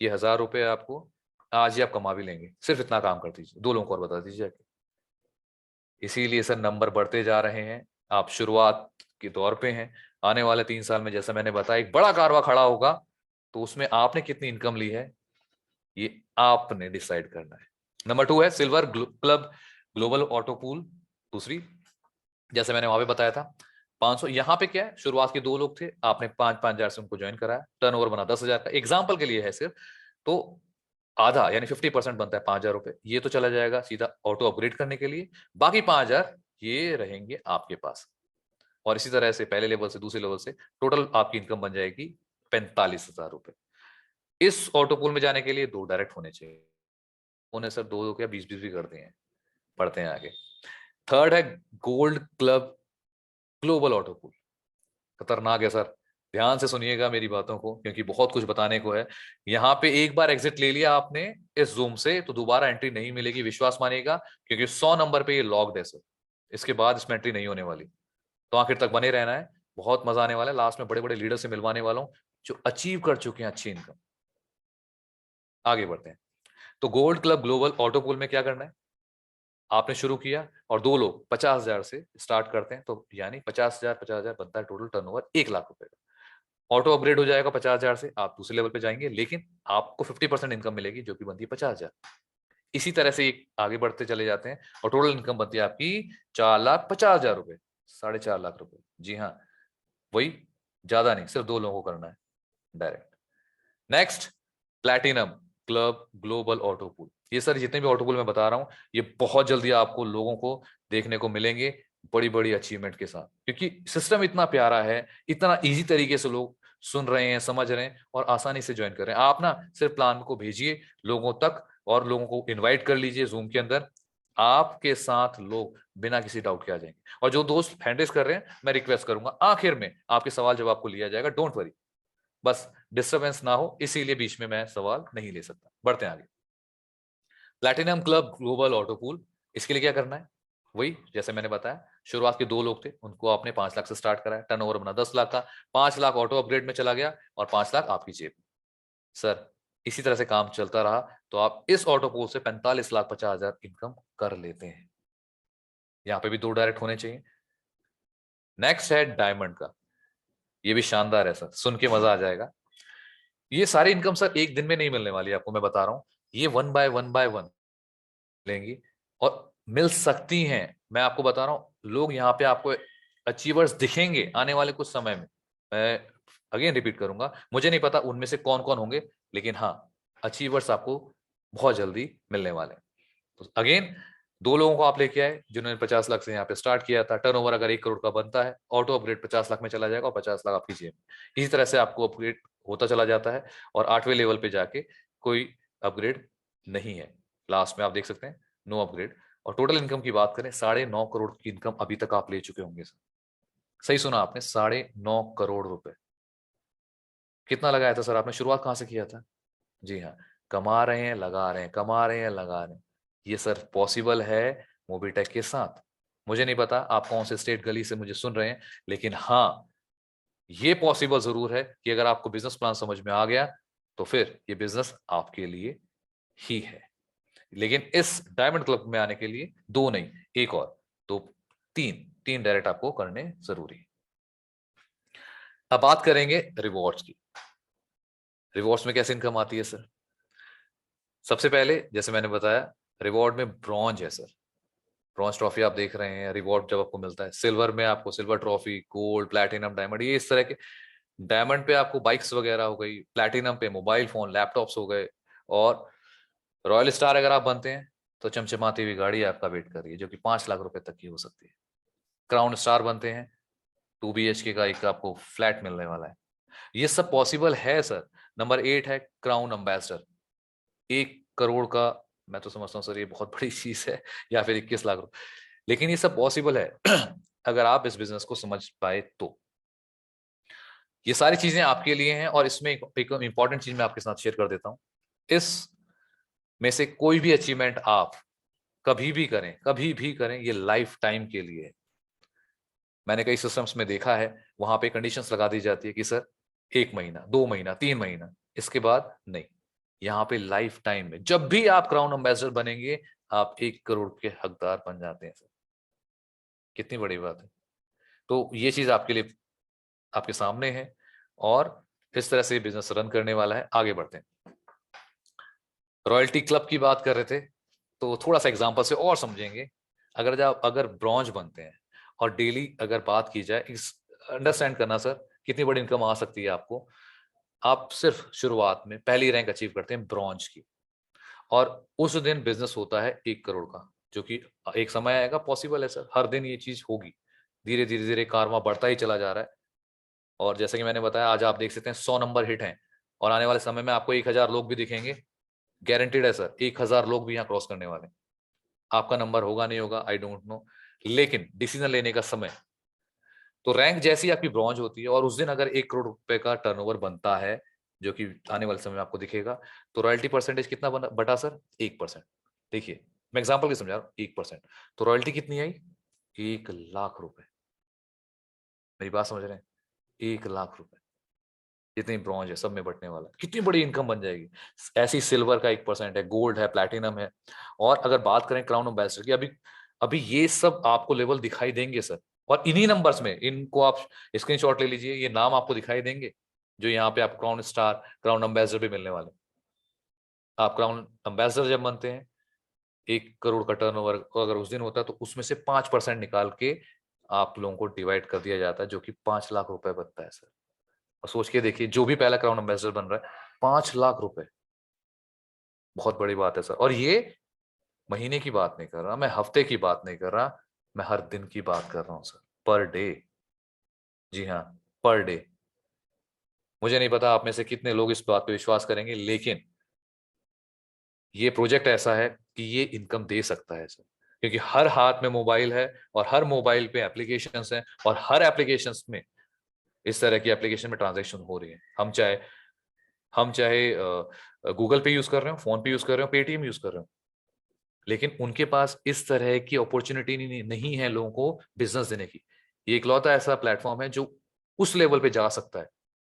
ये 1,000 रुपए आपको आज ही आप कमा भी लेंगे। सिर्फ इतना काम कर दीजिए, 2 लोगों को और बता दीजिए। इसीलिए सर नंबर बढ़ते जा रहे हैं, आप शुरुआत के दौर पे हैं। आने वाले 3 साल में जैसा मैंने बताया एक बड़ा कारवा खड़ा होगा, तो उसमें आपने कितनी इनकम ली है ये आपने डिसाइड करना है। नंबर 2 है silver club global auto pool. दूसरी, जैसे मैंने वहां पे बताया था 500, यहाँ पे क्या है, शुरुआत के 2 लोग थे, आपने 5,000 से उनको ज्वाइन कराया, टर्नओवर बना 10,000 का, एग्जाम्पल के लिए है सिर्फ। तो आधा यानी 50% बनता है 5,000 रुपए, ये तो चला जाएगा सीधा ऑटो अपग्रेड करने के लिए। बाकी 5,000 ये रहेंगे आपके पास। और इसी तरह से पहले लेवल से दूसरे लेवल से टोटल आपकी इनकम बन जाएगी 45,000 रुपए। इस ऑटो पूल में जाने के लिए 2 डायरेक्ट होने चाहिए, उन्हें सर 2 क्या 20-20 भी करते हैं, पढ़ते हैं आगे। थर्ड है gold club global auto pool. खतरनाक है सर, ध्यान से सुनिएगा मेरी बातों को, क्योंकि बहुत कुछ बताने को है। यहाँ पे एक बार एग्जिट ले लिया आपने इस जूम से तो दोबारा एंट्री नहीं मिलेगी, विश्वास मानिएगा, क्योंकि 100 नंबर पे ये लॉक्ड है सर। इसके बाद इसमें एंट्री नहीं होने वाली, तो आखिर तक बने रहना है। बहुत मजा आने वाला है, लास्ट में बड़े बड़े लीडर से मिलवाने वाला हूँ जो अचीव कर चुके हैं अच्छी इनकम। आगे बढ़ते हैं। तो gold club global auto pool में क्या करना है, आपने शुरू किया और 2 लोग 50,000 से स्टार्ट करते हैं, तो यानी 50,000 बनता है टोटल टर्नओवर 1,00,000 रुपए का। ऑटो अपग्रेड हो जाएगा 50,000 से, आप दूसरे लेवल पे जाएंगे, लेकिन आपको 50% इनकम मिलेगी जो कि बनती है 50,000। इसी तरह से आगे बढ़ते चले जाते हैं और टोटल इनकम बनती है आपकी 4,50,000 रुपए, 4.5 लाख रुपए। जी हाँ, वही, ज्यादा नहीं, सिर्फ 2 लोगों को करना है direct. Next, platinum club global auto pool. ये सर जितने भी ऑटो पूल मैं बता रहा हूं, ये बहुत जल्दी आपको लोगों को देखने को मिलेंगे बड़ी बड़ी अचीवमेंट के साथ, क्योंकि सिस्टम इतना प्यारा है, इतना इजी तरीके से लोग सुन रहे हैं, समझ रहे हैं और आसानी से ज्वाइन कर रहे हैं। आप ना सिर्फ प्लान को भेजिए लोगों तक और लोगों को इनवाइट कर लीजिए जूम के अंदर, आपके साथ लोग बिना किसी डाउट के आ जाएंगे। और जो दोस्त हैंड रेज कर रहे हैं, मैं रिक्वेस्ट करूंगा आखिर में आपके सवाल जवाब को लिया जाएगा, डोंट वरी, बस डिस्टरबेंस ना हो, इसीलिए बीच में मैं सवाल नहीं ले सकता। बढ़ते हैं आगे। Platinum club global auto pool, इसके लिए क्या करना है, वही जैसे मैंने बताया, शुरुआत के 2 लोग थे, उनको आपने 5 लाख से स्टार्ट कराया, टर्नओवर बना 10 लाख का, 5 लाख ऑटो अपग्रेड में चला गया और 5 लाख आपकी जेब में। सर इसी तरह से काम चलता रहा तो आप इस ऑटो पूल से 45,50,000 इनकम कर लेते हैं। यहाँ पे भी 2 डायरेक्ट होने चाहिए। नेक्स्ट है डायमंड का, ये भी शानदार है सर, सुन के मजा आ जाएगा। ये सारी इनकम सर एक दिन में नहीं मिलने वाली, आपको मैं बता रहा हूं, ये वन बाय वन लेंगी और मिल सकती हैं। मैं आपको बता रहा हूं, लोग यहाँ पे आपको अचीवर्स दिखेंगे आने वाले कुछ समय में। मैं अगेन रिपीट करूंगा, मुझे नहीं पता उनमें से कौन कौन होंगे, लेकिन हाँ अचीवर्स आपको बहुत जल्दी मिलने वाले हैं। तो अगेन 2 लोगों को आप लेके आए जिन्होंने 50 लाख से यहाँ पे स्टार्ट किया था, टर्नओवर अगर 1 करोड़ का बनता है, ऑटो अपग्रेड 50 लाख में चला जाएगा और 50 लाख आपकी जेब में। इसी तरह से आपको अपग्रेड होता चला जाता है और 8वें लेवल पे जाके कोई अपग्रेड नहीं है, लास्ट में आप देख सकते हैं नो अपग्रेड। और टोटल इनकम की बात करें, 9.5 करोड़ की इनकम अभी तक आप ले चुके होंगे सर। सही सुना आपने, 9.5 करोड़ रुपए। कितना लगाया था सर आपने, शुरुआत कहाँ से किया था? जी हाँ, कमा रहे हैं लगा रहे हैं, कमा रहे हैं लगा रहे हैं। ये सर पॉसिबल है मोबिटेक के साथ। मुझे नहीं पता आप कौन से स्टेट गली से मुझे सुन रहे हैं, लेकिन हाँ ये पॉसिबल जरूर है कि अगर आपको बिजनेस प्लान समझ में आ गया तो फिर ये बिजनेस आपके लिए ही है। लेकिन इस डायमंड क्लब में आने के लिए 2 नहीं, एक और, तो 3 डायरेक्ट आपको करने जरूरी है। अब बात करेंगे रिवॉर्ड्स की। रिवॉर्ड्स में कैसे इनकम आती है सर? सबसे पहले जैसे मैंने बताया, रिवॉर्ड में ब्रॉन्ज है सर, ब्रॉन्ज ट्रॉफी आप देख रहे हैं, रिवॉर्ड जब आपको मिलता है। सिल्वर में आपको silver trophy, gold, platinum, diamond, ये इस तरह के। डायमंड पे आपको बाइक्स वगैरह हो गई, प्लैटिनम पे मोबाइल फोन लैपटॉप्स हो गए, और रॉयल स्टार अगर आप बनते हैं तो चमचमाती हुई गाड़ी आपका वेट कर रही है जो कि 5 लाख रुपए तक की हो सकती है। क्राउन स्टार बनते हैं, 2 BHK का एक आपको फ्लैट मिलने वाला है। ये सब पॉसिबल है सर। नंबर 8 है क्राउन एम्बेसडर, 1 करोड़ का। मैं तो समझता हूँ सर ये बहुत बड़ी चीज है, या फिर 21 लाख रुपए, लेकिन ये सब पॉसिबल है अगर आप इस बिजनेस को समझ पाए तो। ये सारी चीजें आपके लिए हैं, और इसमें एक इंपॉर्टेंट चीज मैं आपके साथ शेयर कर देता हूँ। इस में से कोई भी अचीवमेंट आप कभी भी करें, कभी भी करें, ये लाइफ टाइम के लिए है। मैंने कई सिस्टम्स में देखा है, वहां पे कंडीशंस लगा दी जाती है कि सर 1 महीना, 2 महीना, 3 महीना, इसके बाद नहीं। यहाँ पे लाइफ टाइम में जब भी आप क्राउन एम्बेसडर बनेंगे, आप 1 करोड़ के हकदार बन जाते हैं सर। कितनी बड़ी बात है। तो ये चीज आपके लिए, आपके सामने है, और इस तरह से बिजनेस रन करने वाला है। आगे बढ़ते हैं। रॉयल्टी क्लब की बात कर रहे थे, तो थोड़ा सा एग्जांपल से और समझेंगे। अगर ब्रॉन्ज बनते हैं, और डेली अगर बात की जाए, इस अंडरस्टैंड करना सर, कितनी बड़ी इनकम आ सकती है आपको। आप सिर्फ शुरुआत में पहली रैंक अचीव करते हैं ब्रॉन्ज की, और उस दिन बिजनेस होता है 1 करोड़ का, जो कि एक समय आएगा, पॉसिबल है सर, हर दिन ये चीज होगी। धीरे धीरे धीरे कारवां बढ़ता ही चला जा रहा है। और जैसे कि मैंने बताया, आज आप देख सकते हैं 100 नंबर हिट हैं, और आने वाले समय में आपको 1,000 लोग भी दिखेंगे। गारंटेड है सर, 1,000 लोग भी यहाँ क्रॉस करने वाले हैं। आपका नंबर होगा नहीं होगा, आई डोंट नो, लेकिन डिसीजन लेने का समय। तो रैंक जैसी आपकी ब्रॉन्ज होती है, और उस दिन अगर 1 करोड़ रुपए का टर्नओवर बनता है, जो कि आने वाले समय में आपको दिखेगा, तो रॉयल्टी परसेंटेज कितना बटा सर? 1%। देखिए, मैं एग्जाम्पल की समझा रहा हूँ, 1%। तो रॉयल्टी कितनी आई? 1 लाख रुपए। मेरी बात समझ रहे हैं? 1 लाख रुपए, जितनी ब्रॉन्ज है सब में बटने वाला है। कितनी बड़ी इनकम बन जाएगी। ऐसी सिल्वर का 1% है, गोल्ड है, प्लैटिनम है। और अगर बात करें क्राउन एम्बेसडर की, अभी अभी ये सब आपको लेवल दिखाई देंगे सर। और इन्हीं नंबर्स में, इनको आप स्क्रीनशॉट ले लीजिए, ये नाम आपको दिखाई देंगे, जो यहाँ पे आप क्राउन स्टार, क्राउन एम्बेसडर भी मिलने वाले। आप क्राउन एम्बेसडर जब बनते हैं, 1 करोड़ का टर्नओवर अगर उस दिन होता है, तो उसमें से 5% निकाल के आप लोगों को डिवाइड कर दिया जाता है, जो कि 5 लाख रुपए बनता है सर। और सोच के देखिए, जो भी पहला क्राउन एम्बेसडर बन रहा है, 5 लाख रुपए, बहुत बड़ी बात है सर। और ये महीने की बात नहीं कर रहा मैं, हफ्ते की बात नहीं कर रहा, मैं हर दिन की बात कर रहा हूं सर, पर डे। जी हाँ, पर डे। मुझे नहीं पता आप में से कितने लोग इस बात पे विश्वास करेंगे, लेकिन ये प्रोजेक्ट ऐसा है कि ये इनकम दे सकता है सर। क्योंकि हर हाथ में मोबाइल है, और हर मोबाइल पे एप्लीकेशंस हैं, और हर एप्लीकेशंस में इस तरह की एप्लीकेशन में ट्रांजैक्शन हो रही है। हम चाहे गूगल पे यूज कर रहे हो, फोन पे यूज कर रहे हो, पेटीएम यूज कर रहे हो, लेकिन उनके पास इस तरह की अपॉर्चुनिटी नहीं है लोगों को बिजनेस देने की। ये इकलौता ऐसा प्लेटफॉर्म है जो उस लेवल पे जा सकता है,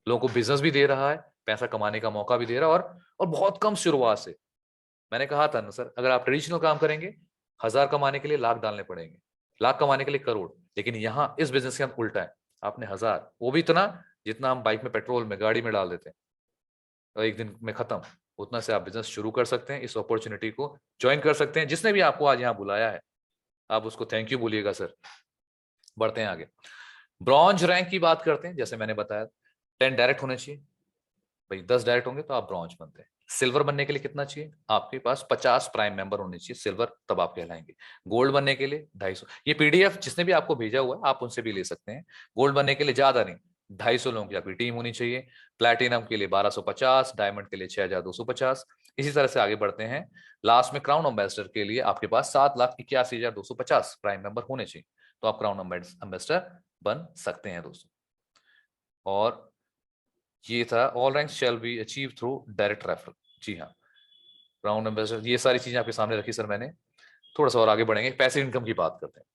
लोगों को बिजनेस भी दे रहा है, पैसा कमाने का मौका भी दे रहा है, और बहुत कम शुरुआत से। मैंने कहा था ना सर, अगर आप ट्रेडिशनल काम करेंगे, 1,000 कमाने के लिए लाख डालने पड़ेंगे, लाख कमाने के लिए करोड़। लेकिन यहाँ इस बिजनेस के अंदर उल्टा है, आपने 1,000, वो भी इतना जितना हम बाइक में पेट्रोल में गाड़ी में डाल देते हैं, और एक दिन में खत्म, उतना से आप बिजनेस शुरू कर सकते हैं। इस अपॉर्चुनिटी को ज्वाइन कर सकते हैं। जिसने भी आपको आज यहाँ बुलाया है, आप उसको थैंक यू बोलिएगा सर। बढ़ते हैं आगे। ब्रॉन्ज रैंक की बात करते हैं। जैसे मैंने बताया, 10 डायरेक्ट होने चाहिए भाई, 10 डायरेक्ट होंगे तो आप ब्रॉन्ज बनते हैं। सिल्वर बनने के लिए कितना चाहिए? आपके पास 50 प्राइम मेंबर होने चाहिए सिल्वर, तब आप कहलाएंगे। गोल्ड बनने के लिए 250। ये पीडीएफ जिसने भी आपको भेजा हुआ है, आप उनसे भी ले सकते हैं। गोल्ड बनने के लिए ज्यादा नहीं, 250 लोगों की आपकी टीम होनी चाहिए। प्लैटिनम के लिए 1250, डायमंड के लिए 6250। इसी तरह से आगे बढ़ते हैं। लास्ट में क्राउन एम्बेसडर के लिए आपके पास 7,81,250 प्राइम मेंबर होने चाहिए, तो आप क्राउन एम्बेसडर बन सकते हैं दोस्तों। और ये था, all ranks shall be achieve through direct referral. जी हाँ, क्राउन एम्बेसडर, ये सारी चीजें आपके सामने रखी सर मैंने। थोड़ा सा और आगे बढ़ेंगे, पैसिव इनकम की बात करते हैं।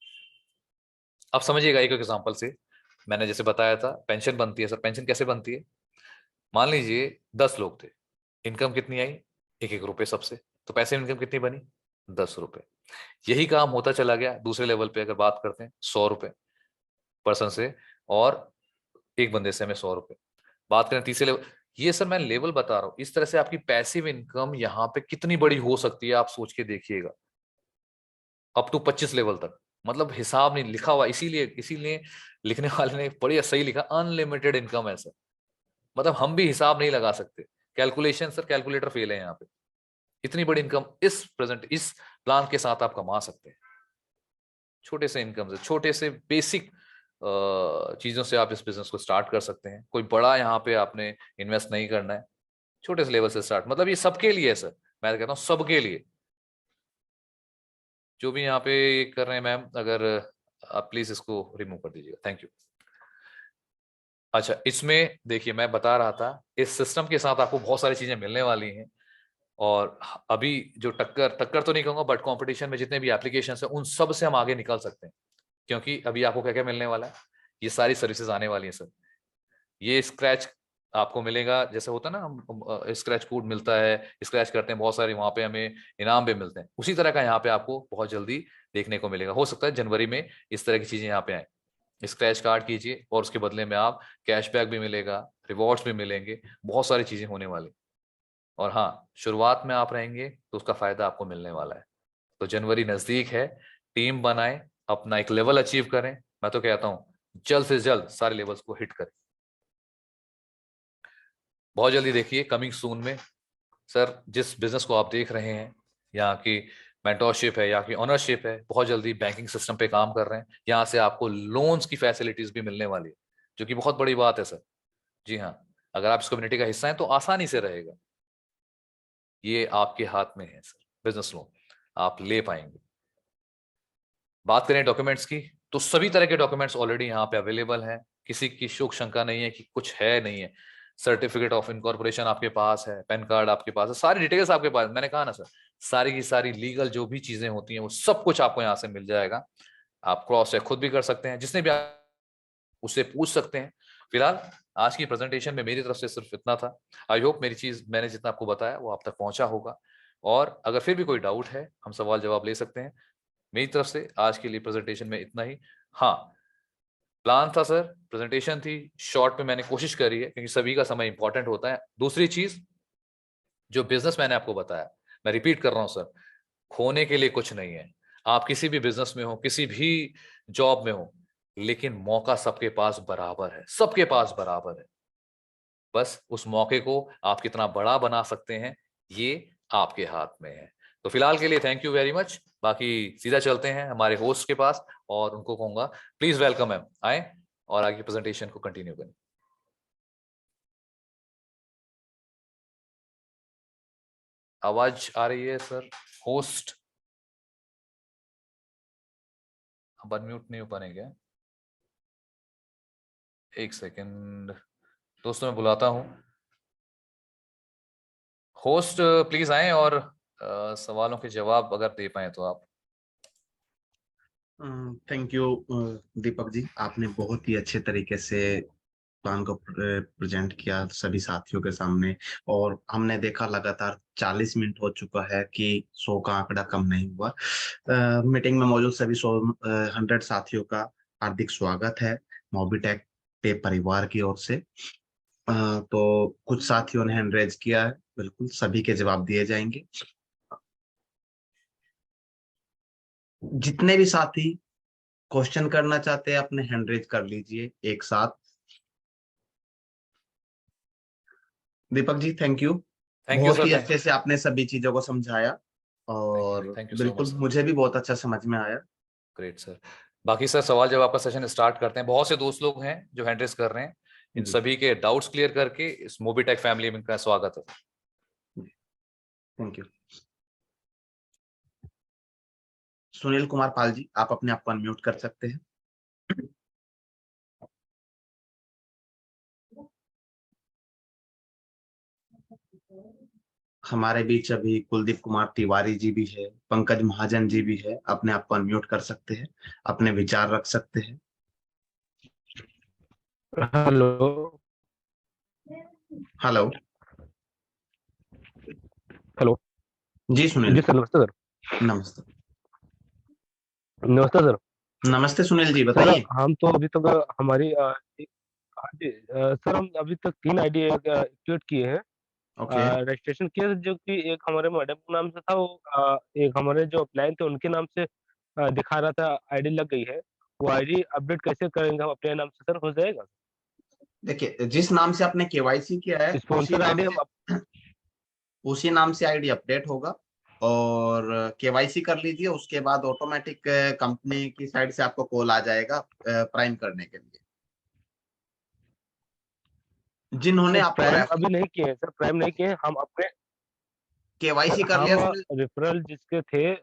अब समझिएगा एक एग्जांपल से। मैंने जैसे बताया था, पेंशन बनती है सर। पेंशन कैसे बनती है? मान लीजिए 10 लोग थे, इनकम कितनी आई? 1-1 रुपए सबसे। तो पैसिव इनकम कितनी बनी? 10 रुपए। यही काम होता चला गया दूसरे लेवल पे, अगर बात करते हैं 100 रुपए पर्सन से, और एक बंदे से हमें 100 रुपए। बात करें तीसरे लेवल, ये सर मैं लेवल बता रहा हूं। इस तरह से आपकी पैसिव इनकम यहाँ पे कितनी बड़ी हो सकती है, आप सोच के देखिएगा। अप टू 25 लेवल तक, मतलब हिसाब नहीं लिखा हुआ, इसीलिए इसीलिए लिखने वाले ने बड़ी सही लिखा, अनलिमिटेड इनकम है सर। मतलब हम भी हिसाब नहीं लगा सकते, कैलकुलेशन सर, कैलकुलेटर फेल है यहाँ पे। इतनी बड़ी इनकम इस प्लान के साथ आप कमा सकते हैं। छोटे से इनकम से, छोटे से बेसिक चीजों से आप इस बिजनेस को स्टार्ट कर सकते हैं। कोई बड़ा यहाँ पे आपने इन्वेस्ट नहीं करना है, छोटे से लेवल से स्टार्ट, मतलब ये सबके लिए है सर, मैं कहता हूँ सबके लिए। जो भी यहाँ पे कर रहे हैं मैम, अगर आप प्लीज इसको रिमूव कर दीजिएगा, थैंक यू। अच्छा, इसमें देखिए मैं बता रहा था, इस सिस्टम के साथ आपको बहुत सारी चीजें मिलने वाली हैं। और अभी जो टक्कर टक्कर तो नहीं कहूंगा, बट कंपटीशन में जितने भी एप्लीकेशन है उन सब से हम आगे निकल सकते हैं। क्योंकि अभी आपको क्या क्या मिलने वाला है, ये सारी सर्विसेज आने वाली हैं सर। ये स्क्रैच आपको मिलेगा, जैसे होता है ना, हम स्क्रैच कोड मिलता है, स्क्रैच करते हैं बहुत सारे, वहां पे हमें इनाम भी मिलते हैं, उसी तरह का यहाँ पे आपको बहुत जल्दी देखने को मिलेगा। हो सकता है जनवरी में इस तरह की चीजें यहाँ पे आए। स्क्रैच कार्ड कीजिए और उसके बदले में आप कैशबैक भी मिलेगा, रिवॉर्ड्स भी मिलेंगे, बहुत सारी चीजें होने वाली। और हाँ, शुरुआत में आप रहेंगे तो उसका फायदा आपको मिलने वाला है। तो जनवरी नजदीक है, टीम बनाएं, अपना एक लेवल अचीव करें। मैं तो कहता हूं जल्द से जल्द सारे लेवल्स को हिट करें। बहुत जल्दी देखिए कमिंग सून में सर, जिस बिजनेस को आप देख रहे हैं, यहाँ की मेंटोरशिप है, यहाँ की ऑनरशिप है, बहुत जल्दी बैंकिंग सिस्टम पे काम कर रहे हैं। यहाँ से आपको लोन्स की फैसिलिटीज भी मिलने वाली है, जो कि बहुत बड़ी बात है सर। जी हाँ, अगर आप इस कम्युनिटी का हिस्सा हैं तो आसानी से रहेगा। ये आपके हाथ में है सर, बिजनेस लोन आप ले पाएंगे। बात करें डॉक्यूमेंट्स की, तो सभी तरह के डॉक्यूमेंट्स ऑलरेडी यहाँ पे अवेलेबल हैं। किसी की शोक शंका नहीं है कि कुछ है नहीं है। सर्टिफिकेट ऑफ इनकॉर्पोरेशन आपके पास है, पैन कार्ड आपके पास है, सारी डिटेल्स आपके पास। मैंने कहा ना सर, सारी की सारी लीगल जो भी चीजें होती हैं वो सब कुछ आपको यहाँ से मिल जाएगा। आप क्रॉस चेक खुद भी कर सकते हैं, जिसने भी उससे पूछ सकते हैं। फिलहाल आज की प्रेजेंटेशन में मेरी तरफ से सिर्फ इतना था। आई होप मेरी चीज मैंने जितना आपको बताया वो आप तक पहुंचा होगा। और अगर फिर भी कोई डाउट है, हम सवाल जवाब ले सकते हैं। मेरी तरफ से आज के लिए प्रेजेंटेशन में इतना ही। हाँ, प्लान था सर, प्रेजेंटेशन थी, शॉर्ट में मैंने कोशिश करी है, क्योंकि सभी का समय इंपॉर्टेंट होता है। दूसरी चीज, जो बिजनेस मैंने आपको बताया, मैं रिपीट कर रहा हूं सर, खोने के लिए कुछ नहीं है। आप किसी भी बिजनेस में हो, किसी भी जॉब में हो, लेकिन मौका सबके पास बराबर है, सबके पास बराबर है। बस उस मौके को आप कितना बड़ा बना सकते हैं, ये आपके हाथ में है। तो फिलहाल के लिए थैंक यू वेरी मच। बाकी सीधा चलते हैं हमारे होस्ट के पास, और उनको कहूंगा प्लीज वेलकम मैम, आए और आगे प्रेजेंटेशन को कंटिन्यू करें। आवाज आ रही है सर? होस्ट अब अनम्यूट नहीं हो पाने क्या? एक सेकेंड दोस्तों, मैं बुलाता हूं होस्ट, प्लीज आए और सवालों के जवाब अगर दे पाए तो आप। थैंक यू दीपक जी, आपने बहुत ही अच्छे तरीके से प्लान को प्रेजेंट किया सभी साथियों के सामने। और हमने देखा लगातार 40 मिनट हो चुका है कि 100 का आंकड़ा कम नहीं हुआ। मीटिंग में मौजूद सभी 100 साथियों का हार्दिक स्वागत है मोबिटेक पे परिवार की ओर से। तो कुछ साथियों ने हैंड रेज किया है, बिल्कुल सभी के जवाब दिए जाएंगे। जितने भी साथी क्वेश्चन करना चाहते हैं अपने हैंड रेज कर लीजिए एक साथ। Deepak ji thank you, thank you बहुत सर, ही अच्छे से आपने सभी चीजों को समझाया और थैंक यू सो मच बिल्कुल सर। मुझे भी बहुत अच्छा समझ में आया। Great sir. बाकी सर सवाल जवाब का सेशन स्टार्ट करते हैं। बहुत से दोस्त लोग हैं जो हैंड रेस कर रहे हैं, इन जी सभी के डाउट्स क्लियर करके इस मोबीटेक फैमिली में इनका स्वागत है। Thank you. सुनील कुमार पाल जी, आप अपने आप को अनम्यूट कर सकते हैं। हमारे बीच अभी कुलदीप कुमार तिवारी जी भी है, पंकज महाजन जी भी है, अपने आप को अनम्यूट कर सकते हैं, अपने विचार रख सकते हैं। हेलो। हेलो। हेलो। जी सुनील। जी सर, नमस्ते सर। नमस्ते। नमस्ते सर। नमस्ते सुनील जी, सर बताइए। हम तो अभी तक हमारी हाँ जी, सर हम अभी तक 3 आईडी एक्टिवेट किए हैं, ओके। रजिस्ट्रेशन किया, जो कि एक हमारे मैडम के नाम से था, वो एक हमारे जो अपलाइन थे उनके नाम से दिखा रहा था, आईडी लग गई है। वो आईडी अपडेट कैसे करेंगे हम अपने नाम से, सर हो जाएगा? देखिए, जिस नाम से आपने केवाईसी किया है स्पॉन्सर आईडी हम उसी नाम से आईडी अपडेट होगा। और केवाईसी कर लीजिए। उसके बाद ऑटोमेटिक कंपनी की साइड से आपको कॉल आ जाएगा प्राइम करने के लिए। जिन्होंने सर आपको प्राइम अभी नहीं किए हैं सर, प्राइम नहीं किए हैं। हम अपने केवाईसी कर लिया हम उसमें। रेफरल जिसके थे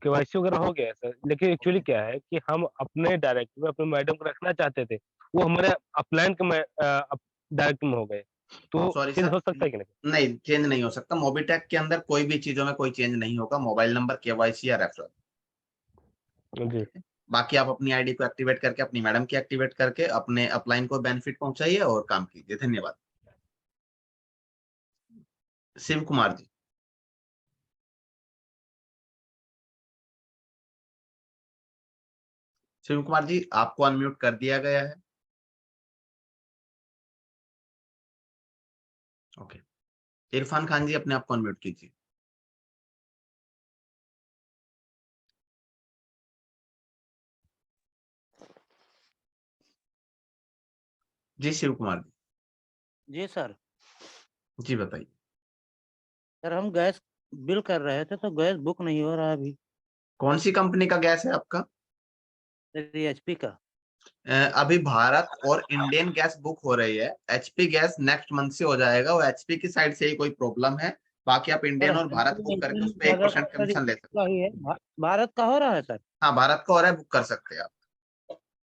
केवाईसी वगैरह हो गया है सर, लेकिन एक्चुअली क्या है कि हम अपने डायरेक्ट में अपने मैडम को रखना चाहते थे, वो हमारे अपलाइन के में डायरेक्ट में हो गए, तो सॉरी चेंज सर, हो सकता है कि नहीं? नहीं चेंज नहीं हो सकता। मोबिटेक के अंदर कोई भी चीजों में कोई चेंज नहीं होगा, मोबाइल नंबर, केवाईसी या रेफरल। जी बाकी आप अपनी आईडी को एक्टिवेट करके, अपनी मैडम की एक्टिवेट करके अपने अपलाइन को बेनिफिट पहुंचाइए और काम कीजिए। धन्यवाद। शिव कुमार जी। शिव कुमार जी, आपको अनम्यूट कर दिया गया है। ओके। इरफान खान जी, अपने आप को अनम्यूट कीजिए। जी शिव कुमार जी सर। जी बताइए। सर हम गैस बिल कर रहे थे तो गैस बुक नहीं हो रहा अभी। कौन सी कंपनी का गैस है आपका? सर ये एचपी का। अभी भारत और इंडियन गैस बुक हो रही है। एचपी गैस नेक्स्ट मंथ से हो जाएगा, वो एचपी की साइड से ही कोई प्रॉब्लम है। बाकी आप सर इंडियन और भारत बुक करके उस पर भारत 1% सर कमीशन ले सकते का ही है, भारत का हो रहा है सर। हैं। हाँ, भारत का हो रहा है, बुक कर सकते हैं आप।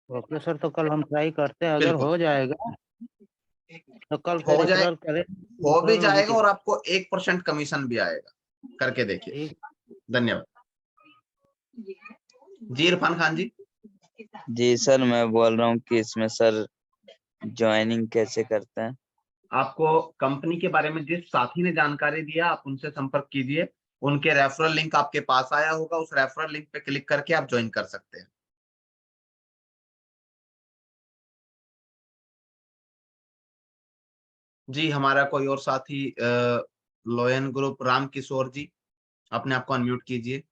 ओके सर, तो कल हम ट्राई करते हैं, अगर बिल्कुल हो जाएगा तो कल से हो जाए, रेफरल करें। हो भी रेफरल नहीं जाएगा किया। और आपको 1% कमीशन भी आएगा। करके देखिए। ठीक। धन्यवाद। जी इरफान खान जी। जी सर, मैं बोल रहा हूँ कि इसमें सर ज्वाइनिंग कैसे करते हैं? आपको कंपनी के बारे में जिस साथी ने जानकारी दिया, आप उनसे संपर्क कीजिए। उनके रेफरल लिंक आपके पास आया होगा, उस रेफरल लिंक पे क्लिक करके आप ज्वाइन कर सकते हैं। जी हमारा कोई और साथी लोयन ग्रुप, राम किशोर जी, अपने आप को अनम्यूट कीजिए।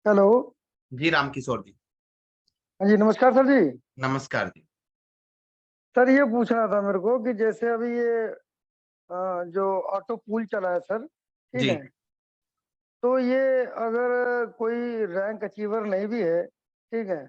हेलो। जी राम किशोर जी। हाँ जी, नमस्कार सर जी। नमस्कार जी। सर ये पूछना था मेरे को कि जैसे अभी ये जो ऑटो पूल चला है सर, ठीक जी है, तो ये अगर कोई रैंक अचीवर नहीं भी है, ठीक है,